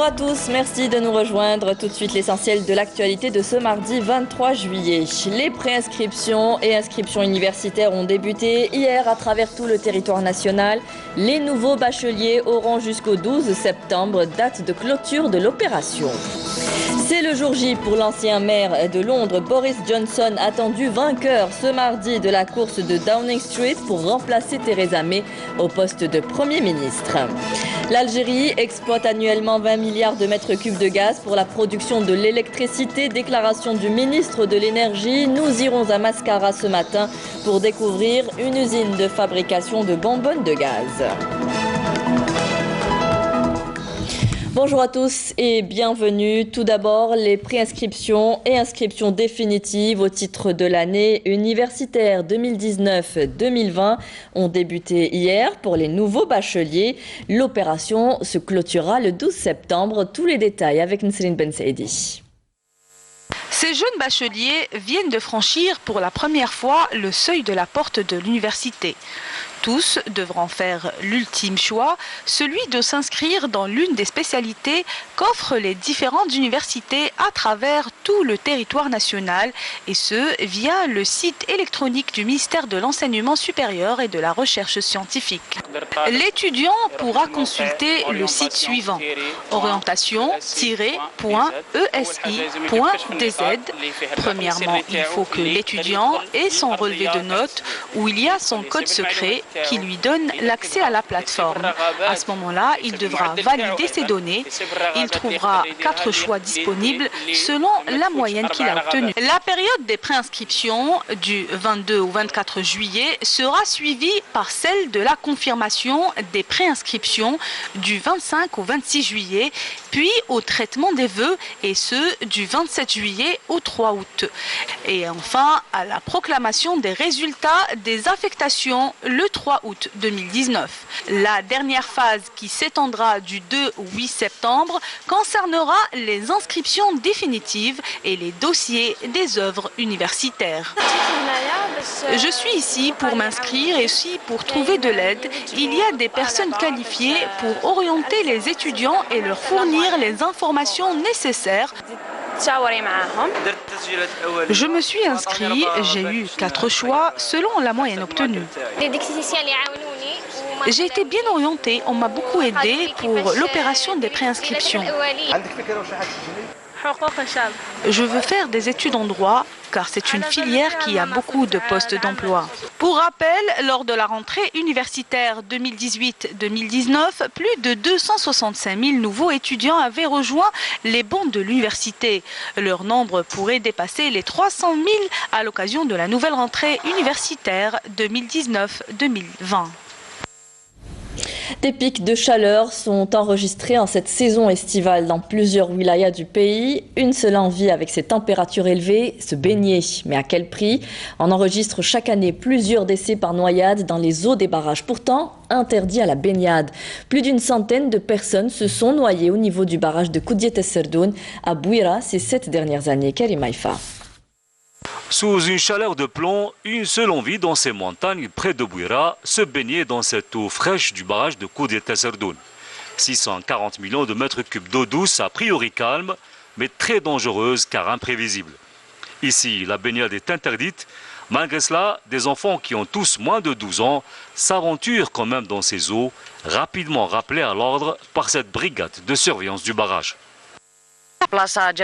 Bonjour à tous, merci de nous rejoindre. Tout de suite l'essentiel de l'actualité de ce mardi 23 juillet. Les préinscriptions et inscriptions universitaires ont débuté hier à travers tout le territoire national. Les nouveaux bacheliers auront jusqu'au 12 septembre, date de clôture de l'opération. C'est le jour J pour l'ancien maire de Londres, Boris Johnson, attendu vainqueur ce mardi de la course de Downing Street pour remplacer Theresa May au poste de Premier ministre. L'Algérie exploite annuellement 20 milliards de mètres cubes de gaz pour la production de l'électricité. Déclaration du ministre de l'Énergie. Nous irons à Mascara ce matin pour découvrir une usine de fabrication de bonbonnes de gaz. Bonjour à tous et bienvenue. Tout d'abord, les préinscriptions et inscriptions définitives au titre de l'année universitaire 2019-2020 ont débuté hier pour les nouveaux bacheliers. L'opération se clôturera le 12 septembre. Tous les détails avec Nesrine Ben Saidi. Ces jeunes bacheliers viennent de franchir pour la première fois le seuil de la porte de l'université. Tous devront faire l'ultime choix, celui de s'inscrire dans l'une des spécialités qu'offrent les différentes universités à travers tout le territoire national, et ce via le site électronique du ministère de l'Enseignement supérieur et de la Recherche scientifique. L'étudiant pourra consulter le site suivant: orientation-esi.dz. Premièrement, il faut que l'étudiant ait son relevé de notes où il y a son code secret qui lui donne l'accès à la plateforme. À ce moment-là, il devra valider ses données. Il trouvera 4 choix disponibles selon la moyenne qu'il a obtenue. La période des préinscriptions du 22 au 24 juillet sera suivie par celle de la confirmation des préinscriptions du 25 au 26 juillet, puis au traitement des vœux, et ce du 27 juillet au 3 août. Et enfin, à la proclamation des résultats des affectations le 3 août 2019. La dernière phase, qui s'étendra du 2 au 8 septembre, concernera les inscriptions définitives et les dossiers des œuvres universitaires. Je suis ici pour m'inscrire et aussi pour trouver de l'aide. Il y a des personnes qualifiées pour orienter les étudiants et leur fournir les informations nécessaires. Je me suis inscrit, j'ai eu 4 choix selon la moyenne obtenue. J'ai été bien orientée, on m'a beaucoup aidé pour l'opération des préinscriptions. Je veux faire des études en droit car c'est une filière qui a beaucoup de postes d'emploi. Pour rappel, lors de la rentrée universitaire 2018-2019, plus de 265 000 nouveaux étudiants avaient rejoint les bancs de l'université. Leur nombre pourrait dépasser les 300 000 à l'occasion de la nouvelle rentrée universitaire 2019-2020. Des pics de chaleur sont enregistrés en cette saison estivale dans plusieurs wilayas du pays. Une seule envie avec ces températures élevées, se baigner. Mais à quel prix? On enregistre chaque année plusieurs décès par noyade dans les eaux des barrages. Pourtant, interdit à la baignade. Plus d'une centaine de personnes se sont noyées au niveau du barrage de Koudiet Serdoun à Bouira ces 7 dernières années. Karim Haïfa. Sous une chaleur de plomb, une seule envie dans ces montagnes près de Bouira, se baigner dans cette eau fraîche du barrage de Koudiet Serdoun. 640 millions de mètres cubes d'eau douce, a priori calme, mais très dangereuse car imprévisible. Ici, la baignade est interdite. Malgré cela, des enfants qui ont tous moins de 12 ans s'aventurent quand même dans ces eaux, rapidement rappelés à l'ordre par cette brigade de surveillance du barrage.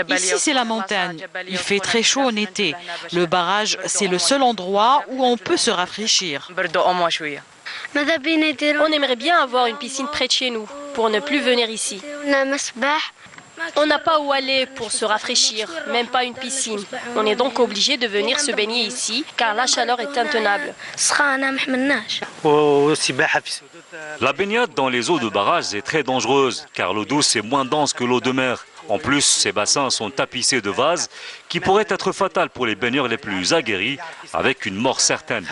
Ici, c'est la montagne. Il fait très chaud en été. Le barrage, c'est le seul endroit où on peut se rafraîchir. On aimerait bien avoir une piscine près de chez nous pour ne plus venir ici. On n'a pas où aller pour se rafraîchir, même pas une piscine. On est donc obligé de venir se baigner ici car la chaleur est intenable. La baignade dans les eaux de barrage est très dangereuse car l'eau douce est moins dense que l'eau de mer. En plus, ces bassins sont tapissés de vases qui pourraient être fatals pour les baigneurs les plus aguerris, avec une mort certaine.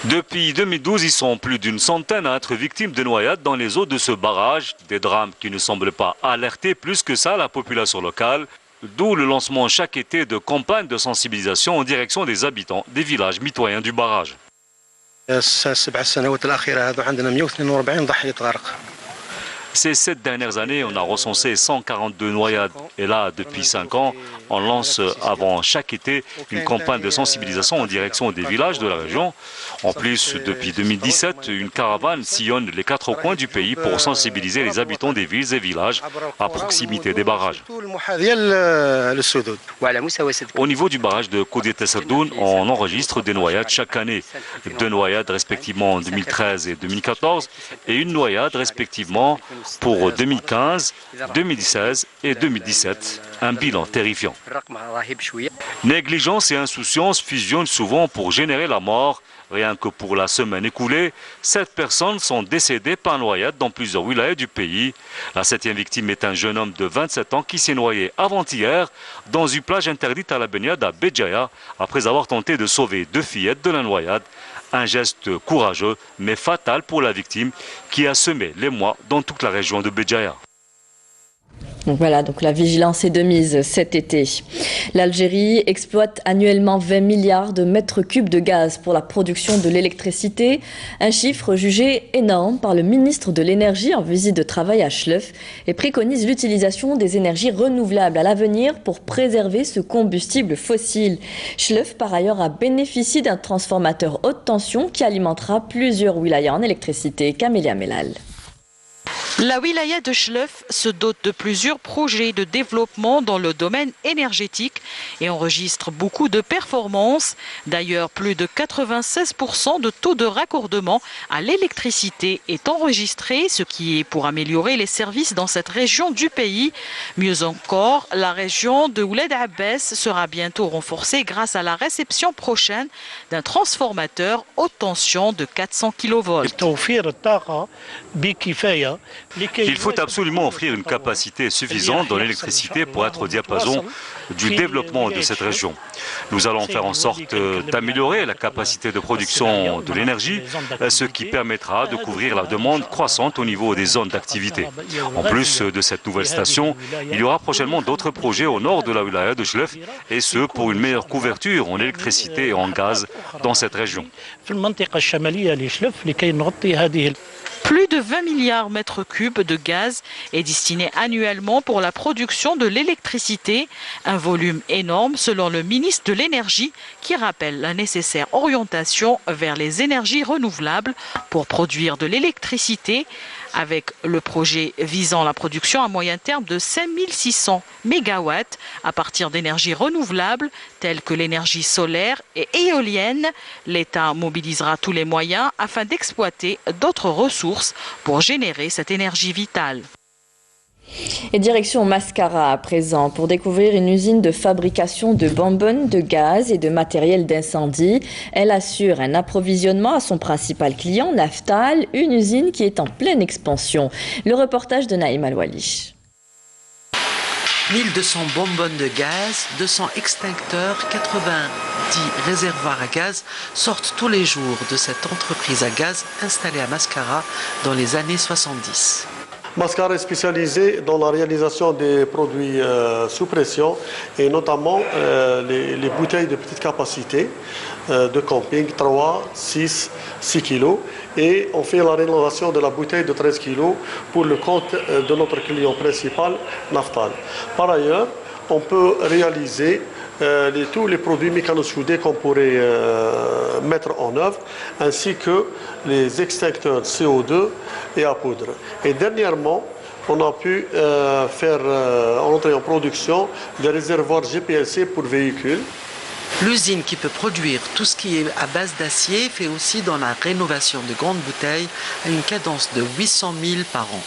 Depuis 2012, ils sont plus d'une centaine à être victimes de noyades dans les eaux de ce barrage. Des drames qui ne semblent pas alerter plus que ça la population locale. D'où le lancement chaque été de campagnes de sensibilisation en direction des habitants des villages mitoyens du barrage. Ces 7 dernières années, on a recensé 142 noyades. Et là, depuis 5 ans, on lance avant chaque été une campagne de sensibilisation en direction des villages de la région. En plus, depuis 2017, une caravane sillonne les 4 coins du pays pour sensibiliser les habitants des villes et villages à proximité des barrages. Au niveau du barrage de Koudia Tesserdoun, on enregistre des noyades chaque année. 2 noyades respectivement en 2013 et 2014 et une noyade respectivement pour 2015, 2016 et 2017. Un bilan terrifiant. Négligence et insouciance fusionnent souvent pour générer la mort. Rien que pour la semaine écoulée, 7 personnes sont décédées par noyade dans plusieurs wilayas du pays. La 7e victime est un jeune homme de 27 ans qui s'est noyé avant-hier dans une plage interdite à la baignade à Béjaïa après avoir tenté de sauver 2 fillettes de la noyade. Un geste courageux mais fatal pour la victime qui a semé l'émoi dans toute la région de Béjaïa. Donc voilà, donc la vigilance est de mise cet été. L'Algérie exploite annuellement 20 milliards de mètres cubes de gaz pour la production de l'électricité, un chiffre jugé énorme par le ministre de l'Énergie en visite de travail à Chlef et préconise l'utilisation des énergies renouvelables à l'avenir pour préserver ce combustible fossile. Chlef, par ailleurs, a bénéficié d'un transformateur haute tension qui alimentera plusieurs wilayas en électricité. Camélia Melal. La wilaya de Chlef se dote de plusieurs projets de développement dans le domaine énergétique et enregistre beaucoup de performances. D'ailleurs, plus de 96% de taux de raccordement à l'électricité est enregistré, ce qui est pour améliorer les services dans cette région du pays. Mieux encore, la région de Ouled Abbès sera bientôt renforcée grâce à la réception prochaine d'un transformateur haute tension de 400 kV. Il faut absolument offrir une capacité suffisante dans l'électricité pour être au diapason du développement de cette région. Nous allons faire en sorte d'améliorer la capacité de production de l'énergie, ce qui permettra de couvrir la demande croissante au niveau des zones d'activité. En plus de cette nouvelle station, il y aura prochainement d'autres projets au nord de la wilaya de Chlef, et ce pour une meilleure couverture en électricité et en gaz dans cette région. Plus de 20 milliards de mètres cubes de gaz est destiné annuellement pour la production de l'électricité, un volume énorme selon le ministre de l'Énergie qui rappelle la nécessaire orientation vers les énergies renouvelables pour produire de l'électricité avec le projet visant la production à moyen terme de 5600 MW à partir d'énergies renouvelables telles que l'énergie solaire et éolienne. L'État mobilisera tous les moyens afin d'exploiter d'autres ressources pour générer cette énergie vitale. Et direction Mascara à présent pour découvrir une usine de fabrication de bonbonnes, de gaz et de matériel d'incendie. Elle assure un approvisionnement à son principal client, Naftal, une usine qui est en pleine expansion. Le reportage de Naïm Al-Walish. 1200 bonbonnes de gaz, 200 extincteurs, 90 réservoirs à gaz sortent tous les jours de cette entreprise à gaz installée à Mascara dans les années 70. Mascara est spécialisé dans la réalisation des produits sous pression et notamment les bouteilles de petite capacité de camping 3, 6 kg et on fait la rénovation de la bouteille de 13 kg pour le compte de notre client principal, Naftal. Par ailleurs, on peut réaliser tous les produits mécano-soudés qu'on pourrait mettre en œuvre, ainsi que les extincteurs CO2 et à poudre. Et dernièrement, on a pu faire entrer en production des réservoirs GPLC pour véhicules. L'usine qui peut produire tout ce qui est à base d'acier fait aussi dans la rénovation de grandes bouteilles à une cadence de 800 000 par an.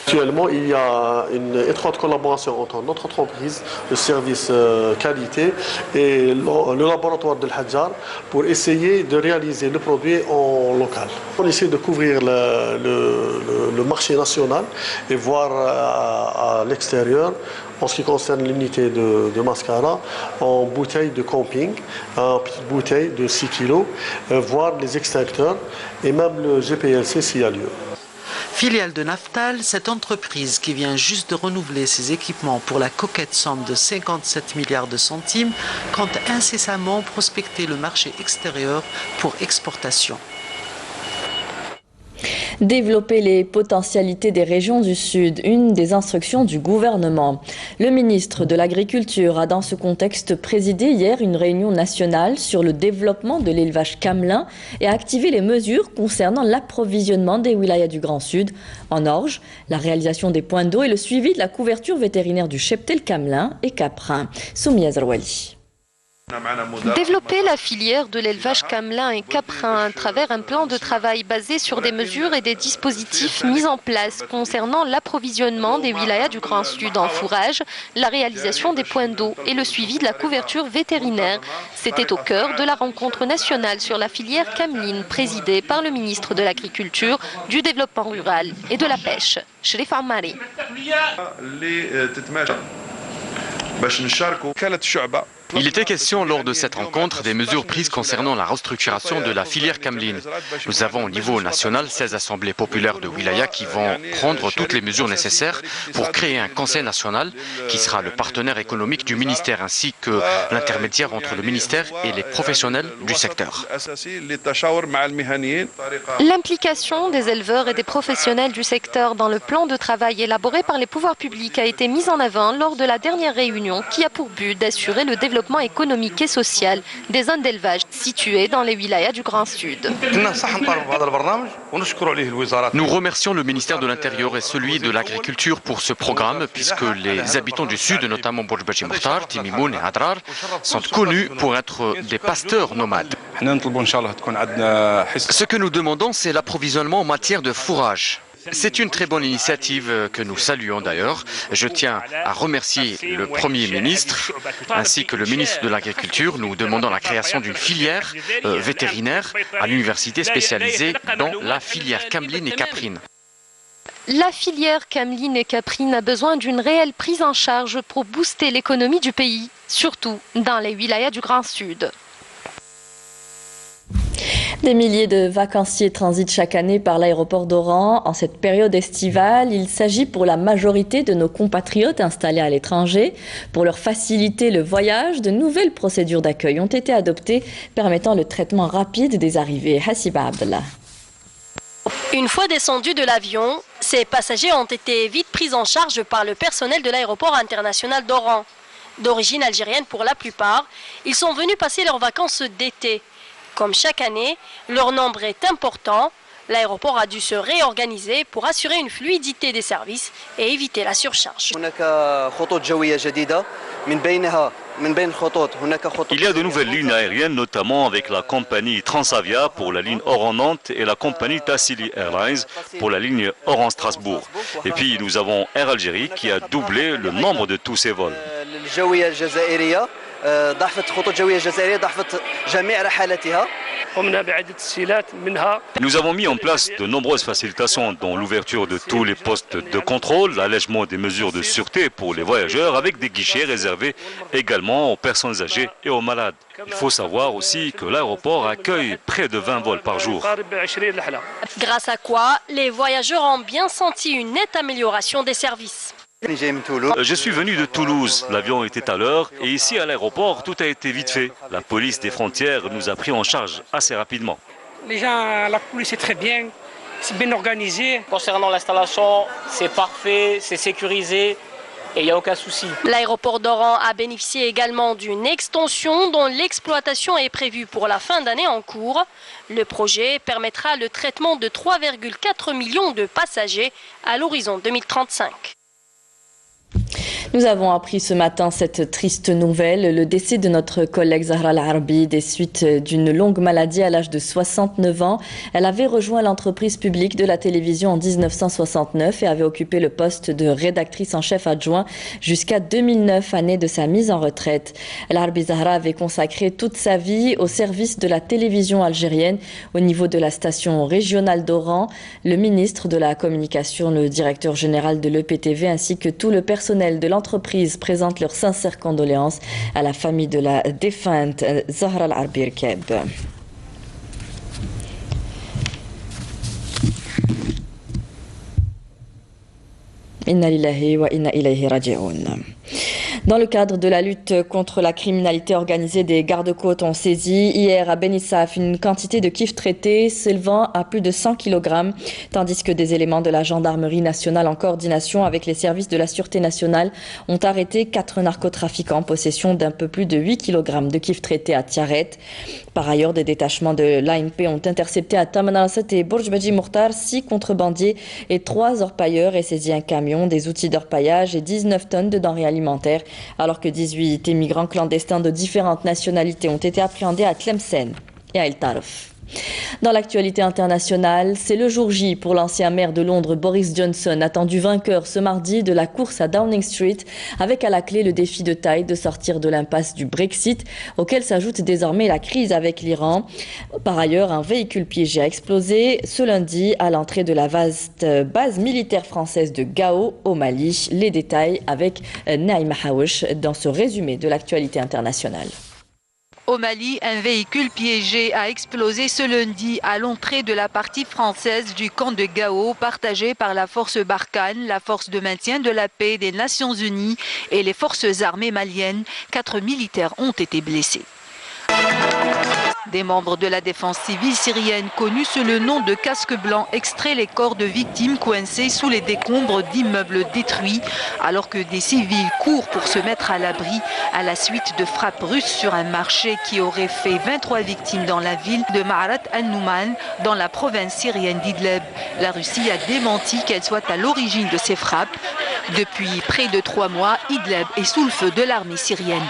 Actuellement, il y a une étroite collaboration entre notre entreprise, le service qualité et le laboratoire de l'Hadjar pour essayer de réaliser le produit en local. On essaie de couvrir le marché national et voir à l'extérieur, en ce qui concerne l'unité de Mascara, en bouteille de camping, en petite bouteille de 6 kg, voir les extincteurs et même le GPLC s'il y a lieu. Filiale de Naftal, cette entreprise qui vient juste de renouveler ses équipements pour la coquette somme de 57 milliards de centimes, compte incessamment prospecter le marché extérieur pour exportation. Développer les potentialités des régions du Sud, une des instructions du gouvernement. Le ministre de l'Agriculture a dans ce contexte présidé hier une réunion nationale sur le développement de l'élevage camelin et a activé les mesures concernant l'approvisionnement des wilayas du Grand Sud. En Orge, la réalisation des points d'eau et le suivi de la couverture vétérinaire du cheptel camelin et caprin. Soumia Zerwali. Développer la filière de l'élevage camelin et caprin à travers un plan de travail basé sur des mesures et des dispositifs mis en place concernant l'approvisionnement des wilayas du Grand Sud en fourrage, la réalisation des points d'eau et le suivi de la couverture vétérinaire. C'était au cœur de la rencontre nationale sur la filière cameline présidée par le ministre de l'Agriculture, du Développement rural et de la Pêche, Sherif Ammari. Il était question lors de cette rencontre des mesures prises concernant la restructuration de la filière cameline. Nous avons au niveau national 16 assemblées populaires de wilaya qui vont prendre toutes les mesures nécessaires pour créer un conseil national qui sera le partenaire économique du ministère ainsi que l'intermédiaire entre le ministère et les professionnels du secteur. L'implication des éleveurs et des professionnels du secteur dans le plan de travail élaboré par les pouvoirs publics a été mise en avant lors de la dernière réunion qui a pour but d'assurer le développement économique et social des zones d'élevage situées dans les wilayas du Grand Sud. Nous remercions le ministère de l'Intérieur et celui de l'Agriculture pour ce programme puisque les habitants du Sud, notamment Bourj-Bachi Mokhtar, Timimoun et Adrar, sont connus pour être des pasteurs nomades. Ce que nous demandons, c'est l'approvisionnement en matière de fourrage. C'est une très bonne initiative que nous saluons d'ailleurs. Je tiens à remercier le Premier ministre ainsi que le ministre de l'Agriculture. Nous demandons la création d'une filière vétérinaire à l'université spécialisée dans la filière cameline et caprine. La filière cameline et caprine a besoin d'une réelle prise en charge pour booster l'économie du pays, surtout dans les wilayas du Grand Sud. Des milliers de vacanciers transitent chaque année par l'aéroport d'Oran en cette période estivale. Il s'agit pour la majorité de nos compatriotes installés à l'étranger. Pour leur faciliter le voyage, de nouvelles procédures d'accueil ont été adoptées permettant le traitement rapide des arrivées. Hassiba Abdallah. Une fois descendus de l'avion, ces passagers ont été vite pris en charge par le personnel de l'aéroport international d'Oran. D'origine algérienne pour la plupart, ils sont venus passer leurs vacances d'été. Comme chaque année, leur nombre est important. L'aéroport a dû se réorganiser pour assurer une fluidité des services et éviter la surcharge. Il y a de nouvelles lignes aériennes, notamment avec la compagnie Transavia pour la ligne Oran-Nantes et la compagnie Tassili Airlines pour la ligne Oran-Strasbourg. Et puis nous avons Air Algérie qui a doublé le nombre de tous ses vols. Nous avons mis en place de nombreuses facilitations, dont l'ouverture de tous les postes de contrôle, l'allègement des mesures de sûreté pour les voyageurs, avec des guichets réservés également aux personnes âgées et aux malades. Il faut savoir aussi que l'aéroport accueille près de 20 vols par jour. Grâce à quoi, les voyageurs ont bien senti une nette amélioration des services. Je suis venu de Toulouse, l'avion était à l'heure et ici à l'aéroport tout a été vite fait. La police des frontières nous a pris en charge assez rapidement. Les gens, la police est très bien, c'est bien organisé. Concernant l'installation, c'est parfait, c'est sécurisé et il n'y a aucun souci. L'aéroport d'Oran a bénéficié également d'une extension dont l'exploitation est prévue pour la fin d'année en cours. Le projet permettra le traitement de 3,4 millions de passagers à l'horizon 2035. Nous avons appris ce matin cette triste nouvelle, le décès de notre collègue Zahra Al-Arbi des suites d'une longue maladie à l'âge de 69 ans. Elle avait rejoint l'entreprise publique de la télévision en 1969 et avait occupé le poste de rédactrice en chef adjoint jusqu'à 2009, année de sa mise en retraite. Al-Arbi Zahra avait consacré toute sa vie au service de la télévision algérienne au niveau de la station régionale d'Oran. Le ministre de la Communication, le directeur général de l'EPTV ainsi que tout le personnel de l'entreprise présentent leurs sincères condoléances à la famille de la défunte Zahra Al-Arbi Rkeb. Inna lillahi wa inna ilayhi raji'un. Dans le cadre de la lutte contre la criminalité organisée, des gardes-côtes ont saisi hier à Benissaf une quantité de kif traité s'élevant à plus de 100 kg, tandis que des éléments de la gendarmerie nationale en coordination avec les services de la Sûreté nationale ont arrêté 4 narcotrafiquants en possession d'un peu plus de 8 kg de kif traité à Tiaret. Par ailleurs, des détachements de l'ANP ont intercepté à Tamanrasset et Bourj Badji Mourtar 6 contrebandiers et 3 orpailleurs et saisi un camion, des outils d'orpaillage et 19 tonnes de denrées alimentaires, alors que 18 immigrants clandestins de différentes nationalités ont été appréhendés à Tlemcen et à El Taref. Dans l'actualité internationale, c'est le jour J pour l'ancien maire de Londres Boris Johnson, attendu vainqueur ce mardi de la course à Downing Street, avec à la clé le défi de taille de sortir de l'impasse du Brexit, auquel s'ajoute désormais la crise avec l'Iran. Par ailleurs, un véhicule piégé a explosé ce lundi à l'entrée de la vaste base militaire française de Gao au Mali. Les détails avec Naïma Haouch dans ce résumé de l'actualité internationale. Au Mali, un véhicule piégé a explosé ce lundi à l'entrée de la partie française du camp de Gao, partagé par la force Barkhane, la force de maintien de la paix des Nations Unies et les forces armées maliennes. 4 militaires ont été blessés. Des membres de la défense civile syrienne, connus sous le nom de casques blancs, extraient les corps de victimes coincés sous les décombres d'immeubles détruits, alors que des civils courent pour se mettre à l'abri à la suite de frappes russes sur un marché qui aurait fait 23 victimes dans la ville de Ma'arat al-Nouman, dans la province syrienne d'Idleb. La Russie a démenti qu'elle soit à l'origine de ces frappes. Depuis près de 3 mois, Idleb est sous le feu de l'armée syrienne.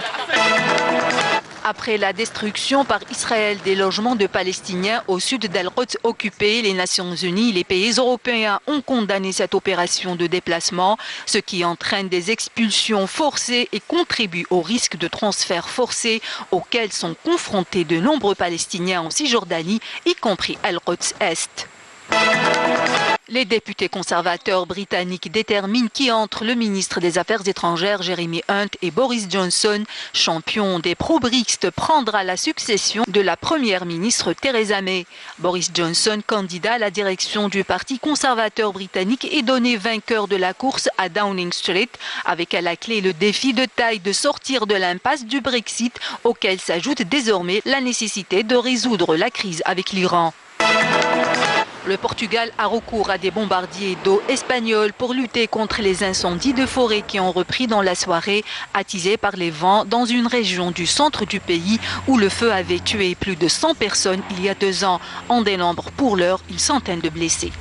Après la destruction par Israël des logements de Palestiniens au sud d'Al-Quds occupés, les Nations Unies et les pays européens ont condamné cette opération de déplacement, ce qui entraîne des expulsions forcées et contribue au risque de transfert forcé auquel sont confrontés de nombreux Palestiniens en Cisjordanie, y compris Al-Quds Est. Les députés conservateurs britanniques déterminent qui entre le ministre des Affaires étrangères Jeremy Hunt et Boris Johnson, champion des pro-Brexit, prendra la succession de la première ministre Theresa May. Boris Johnson, candidat à la direction du parti conservateur britannique, est donné vainqueur de la course à Downing Street, avec à la clé le défi de taille de sortir de l'impasse du Brexit, auquel s'ajoute désormais la nécessité de résoudre la crise avec l'Iran. Le Portugal a recours à des bombardiers d'eau espagnols pour lutter contre les incendies de forêt qui ont repris dans la soirée, attisés par les vents dans une région du centre du pays où le feu avait tué plus de 100 personnes il y a 2 ans. En dénombre pour l'heure une centaine de blessés.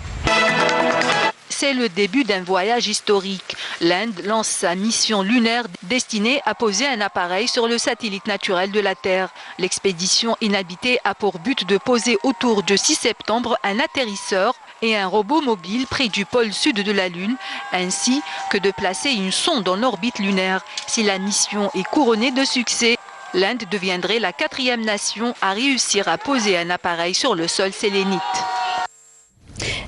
C'est le début d'un voyage historique. L'Inde lance sa mission lunaire destinée à poser un appareil sur le satellite naturel de la Terre. L'expédition inhabitée a pour but de poser autour du 6 septembre un atterrisseur et un robot mobile près du pôle sud de la Lune, ainsi que de placer une sonde en orbite lunaire. Si la mission est couronnée de succès, l'Inde deviendrait la 4e nation à réussir à poser un appareil sur le sol sélénite.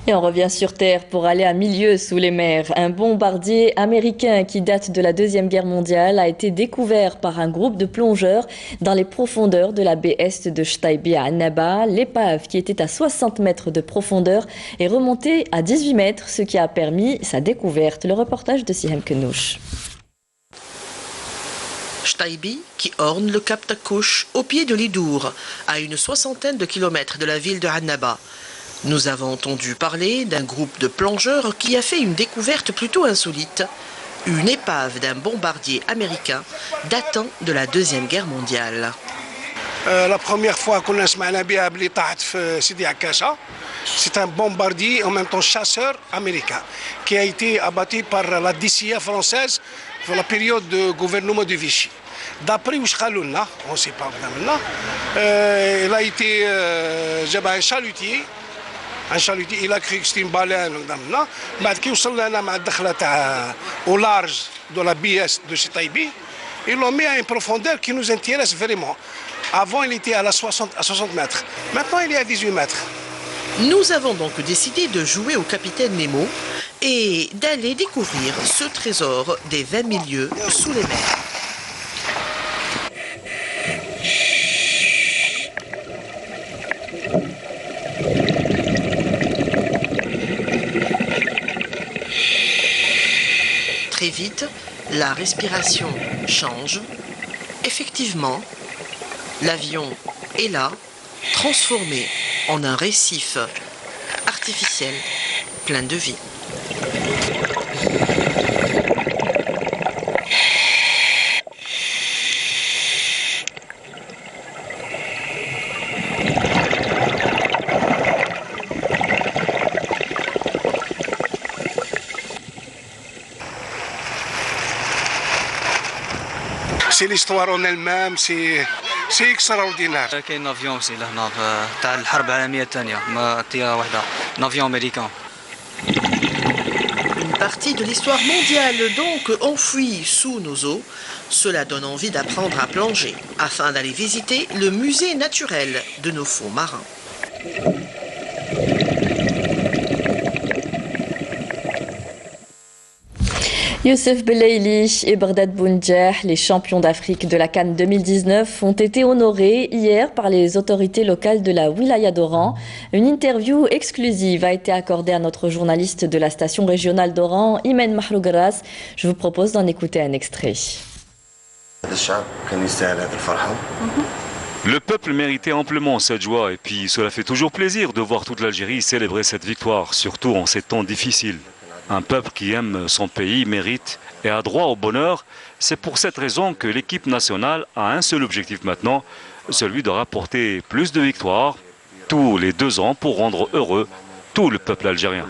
Et on revient sur Terre pour aller à milieu sous les mers. Un bombardier américain qui date de la Deuxième Guerre mondiale a été découvert par un groupe de plongeurs dans les profondeurs de la baie est de Shtaibi à Annaba. L'épave, qui était à 60 mètres de profondeur, est remontée à 18 mètres, ce qui a permis sa découverte. Le reportage de Sihem Kenouch. Shtaibi, qui orne le cap Takouch, au pied de l'Idour, à une 60aine de kilomètres de la ville de Annaba. Nous avons entendu parler d'un groupe de plongeurs qui a fait une découverte plutôt insolite, une épave d'un bombardier américain datant de la Deuxième Guerre mondiale. La première fois qu'on a c'est un bombardier en même temps chasseur américain qui a été abattu par la DCA française pour la période de gouvernement de Vichy. D'après Ouchkhalouna, on ne sait pas maintenant, il a été un chalutier. Il a cru que c'était une baleine. بعد كي وصلنا أنا مع الدخلة تاع au large de la baie de Shtaibi, ils l'ont mis à une profondeur qui nous intéresse vraiment. Avant, il était à 60 mètres. Maintenant, il est à 18 mètres. Nous avons donc décidé de jouer au capitaine Nemo et d'aller découvrir ce trésor des 20 milieux sous les mers. Très vite, la respiration change. Effectivement, l'avion est là, transformé en un récif artificiel, plein de vie. C'est l'histoire en elle-même, c'est extraordinaire. كاين افيون سي لهنا تاع الحرب العالميه الثانيه ما طياره واحده افيون امريكان. Une partie de l'histoire mondiale donc enfouie sous nos eaux. Cela donne envie d'apprendre à plonger afin d'aller visiter le musée naturel de nos fonds marins. Youssef Belaili et Bardad Bounjah, les champions d'Afrique de la CAN 2019, ont été honorés hier par les autorités locales de la wilaya d'Oran. Une interview exclusive a été accordée à notre journaliste de la station régionale d'Oran, Imen Mahrougaras. Je vous propose d'en écouter un extrait. Le peuple méritait amplement cette joie et puis cela fait toujours plaisir de voir toute l'Algérie célébrer cette victoire, surtout en ces temps difficiles. Un peuple qui aime son pays mérite et a droit au bonheur. C'est pour cette raison que l'équipe nationale a un seul objectif maintenant, celui de rapporter plus de victoires tous les 2 ans pour rendre heureux tout le peuple algérien.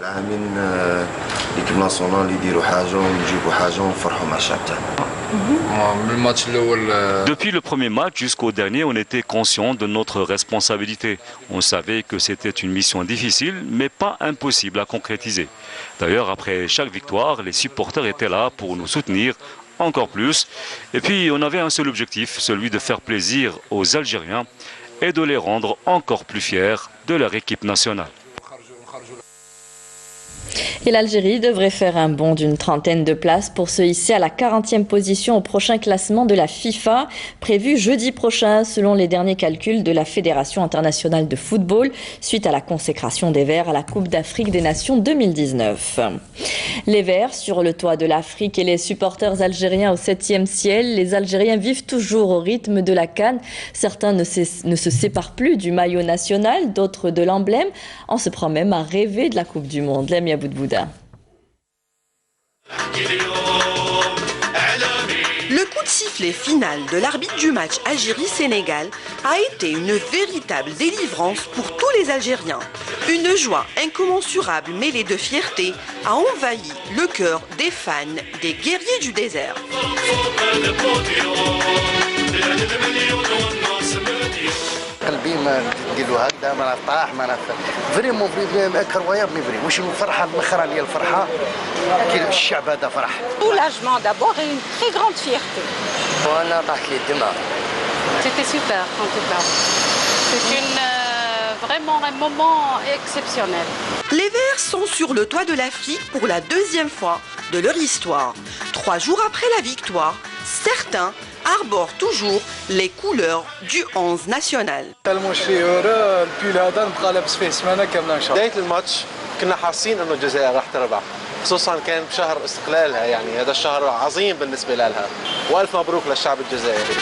Depuis le premier match jusqu'au dernier, on était conscient de notre responsabilité. On savait que c'était une mission difficile, mais pas impossible à concrétiser. D'ailleurs, après chaque victoire, les supporters étaient là pour nous soutenir encore plus. Et puis, on avait un seul objectif, celui de faire plaisir aux Algériens et de les rendre encore plus fiers de leur équipe nationale. Et l'Algérie devrait faire un bond d'une trentaine de places pour se hisser à la 40e position au prochain classement de la FIFA, prévu jeudi prochain selon les derniers calculs de la Fédération internationale de football, suite à la consécration des Verts à la Coupe d'Afrique des Nations 2019. Les Verts sur le toit de l'Afrique et les supporters algériens au 7e ciel, les Algériens vivent toujours au rythme de la CAN. Certains ne se séparent plus du maillot national, d'autres de l'emblème. On se prend même à rêver de la Coupe du Monde. Lamia Boudbouda. Le coup de sifflet final de l'arbitre du match Algérie-Sénégal a été une véritable délivrance pour tous les Algériens. Une joie incommensurable mêlée de fierté a envahi le cœur des fans des guerriers du désert. قلبي ما نديرو هكذا ما نطاح ما نفهم فريمون كرويابل فريمون واش الفرحه مخرة لي الفرحه كي الشعب هذا فرح soulagement d'abord et une très grande fierté. وانا طاحت لي الدماغ. C'était super en tout cas. C'est vraiment un moment exceptionnel. Les Verts sont sur le toit de l'Afrique pour la 2e fois de leur histoire. 3 jours après la victoire, certains arborent toujours les couleurs du 11 national. بداية الماتش كنا حاسين انه الجزائر راح تربح خصوصا كان بشهر استقلالها يعني هذا الشهر عظيم بالنسبة لها والف مبروك للشعب الجزائري.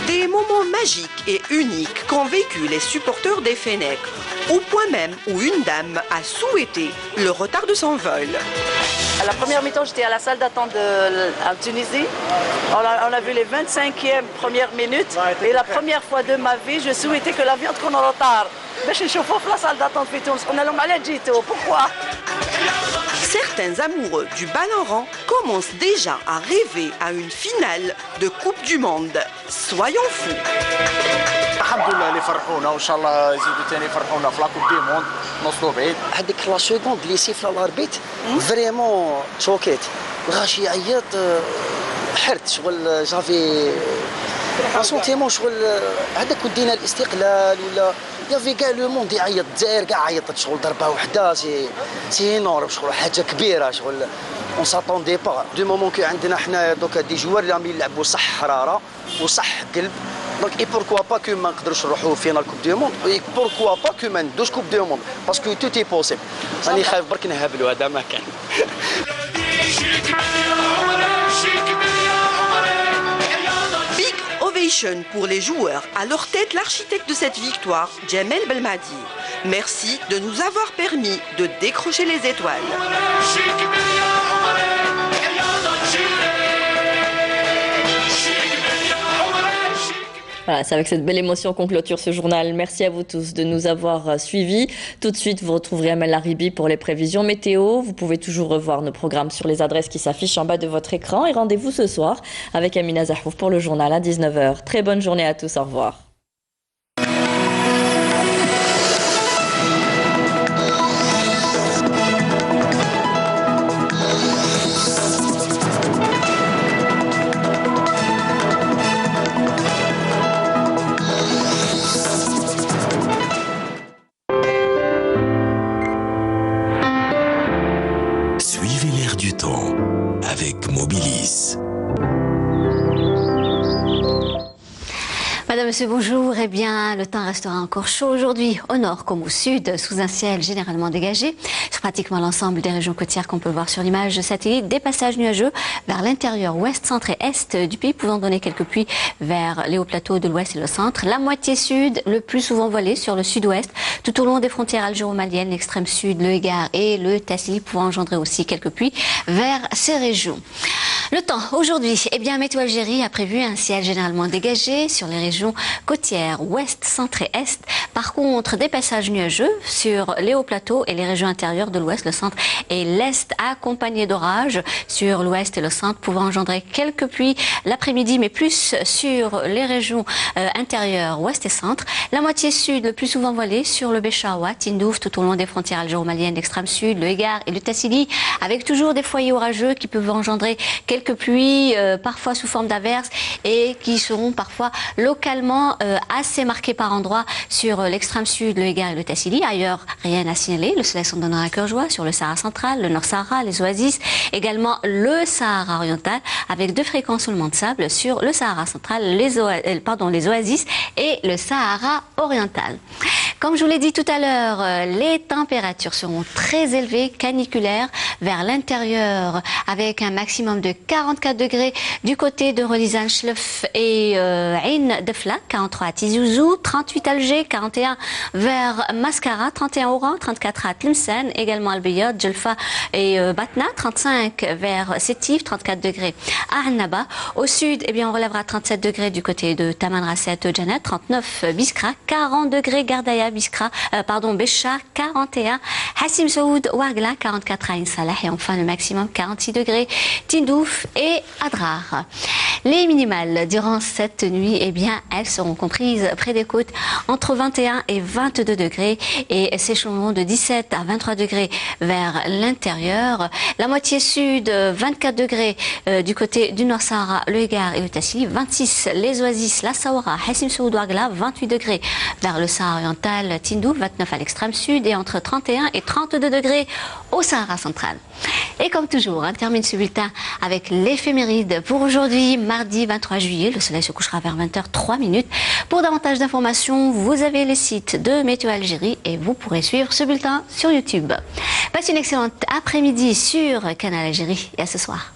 Des moments magiques et uniques qu'ont vécu les supporters des Fennecs, au point même où une dame a souhaité le retard de son vol. À la première mi-temps, j'étais à la salle d'attente en Tunisie. On a vu les 25e premières minutes. Et la première fois de ma vie, je souhaitais que l'avion qu'on en retard. Mais je suis la salle d'attente. On a le malade. Pourquoi? Certains amoureux du ballon rond commencent déjà à rêver à une finale de Coupe du Monde. Soyons fous. الحمد لله اللي فرحونا وان شاء الله يزيدوا ثاني يفرحونا في لاكوب دي موند نوصلوا بعيد. هذيك لا سكوند اللي سيفلا الاربيت فريمون شوكيت الغاشي يعيط حرت شغل جافي ان سونتيمون شغل هذاك ودينا الاستقلال ولا يافي كاع لو موند يعيط الجزائر كاع عيطت شغل ضربه وحده سي نورم شغل حاجه كبيره شغل اون ساتوندي با دو مومون كي عندنا حنا دوكا دي جوار اللي راهم يلعبوا صح حراره وصح قلب دونك اي بوركوا با كو ما نقدروش نروحوا فينال كوب دو موند اي بوركوا با كو ما ندوش كوب دو موند باسكو تو تي بوسيبل راني خايف برك نهبلوا هذا ما كان Big ovation pour les joueurs. À leur tête, l'architecte de cette victoire, Jamel Belmadi. Merci de nous avoir permis de décrocher les étoiles. Voilà, c'est avec cette belle émotion qu'on clôture ce journal. Merci à vous tous de nous avoir suivis. Tout de suite, vous retrouverez Amel Laribi pour les prévisions météo. Vous pouvez toujours revoir nos programmes sur les adresses qui s'affichent en bas de votre écran. Et rendez-vous ce soir avec Amina Zahfouf pour le journal à 19h. Très bonne journée à tous. Au revoir. Madame, Monsieur, bonjour. Eh bien, le temps restera encore chaud aujourd'hui, au nord comme au sud, sous un ciel généralement dégagé. Sur pratiquement l'ensemble des régions côtières qu'on peut voir sur l'image de satellite, des passages nuageux vers l'intérieur ouest, centre et est du pays, pouvant donner quelques pluies vers les hauts plateaux de l'ouest et le centre. La moitié sud, le plus souvent voilée sur le sud-ouest, tout au long des frontières algéro-maliennes, l'extrême sud, le Égard et le Tassili, pouvant engendrer aussi quelques pluies vers ces régions. Le temps, aujourd'hui, eh bien, Météo Algérie a prévu un ciel généralement dégagé sur les régions côtières ouest, centre et est. Par contre, des passages nuageux sur les hauts plateaux et les régions intérieures de l'ouest, le centre et l'est, accompagnés d'orages sur l'ouest et le centre, pouvant engendrer quelques pluies l'après-midi, mais plus sur les régions intérieures ouest et centre. La moitié sud, le plus souvent voilée sur le Béchaoua, Tindouf, tout au long des frontières algéro-maliennes, l'extrême sud, le Égard et le Tassili, avec toujours des foyers orageux qui peuvent engendrer quelques pluies, parfois sous forme d'averses, et qui seront parfois localement assez marquées par endroits sur l'extrême sud, le Égard et le Tassili. Ailleurs, rien à signaler. Le soleil s'en donnera à cœur joie sur le Sahara central, le Nord Sahara, les oasis, également le Sahara oriental, avec 2 fréquences seulement de sable sur le Sahara central, les oasis et le Sahara oriental. Comme je vous l'ai dit tout à l'heure, les températures seront très élevées, caniculaires, vers l'intérieur, avec un maximum de 44 degrés du côté de Relizan, Chlef et Ain Defla, 43 à Tizi Ouzou, 38 à Alger, 41 vers Mascara, 31 Oran, 34 à Tlemcen, également Al-Biyad, Djelfa et Batna, 35 vers Sétif, 34 degrés à Annaba. Au sud, eh bien, on relèvera 37 degrés du côté de Tamanrasset, Djanet, 39 Biskra, 40 degrés Gardaya, Bécha, 41 Hassim Saoud, Ouargla, 44 à Insalah et enfin le maximum 46 degrés Tindouf et Adrar. Les minimales durant cette nuit, eh bien, elles seront comprises près des côtes entre 21 et 22 degrés et s'échelonneront de 17 à 23 degrés vers l'intérieur. La moitié sud, 24 degrés du côté du Nord Sahara, le Égard et le Tassili, 26 les oasis, la Saoura, Hassim Saoud, Ouargla, 28 degrés vers le Sahara oriental, Tindouf, 29 à l'extrême sud et entre 31 et 32 degrés au Sahara central. Et comme toujours, on termine ce bulletin avec l'éphéméride pour aujourd'hui, mardi 23 juillet. Le soleil se couchera vers 20h03. Pour davantage d'informations, vous avez les sites de Météo Algérie et vous pourrez suivre ce bulletin sur YouTube. Passez une excellente après-midi sur Canal Algérie et à ce soir.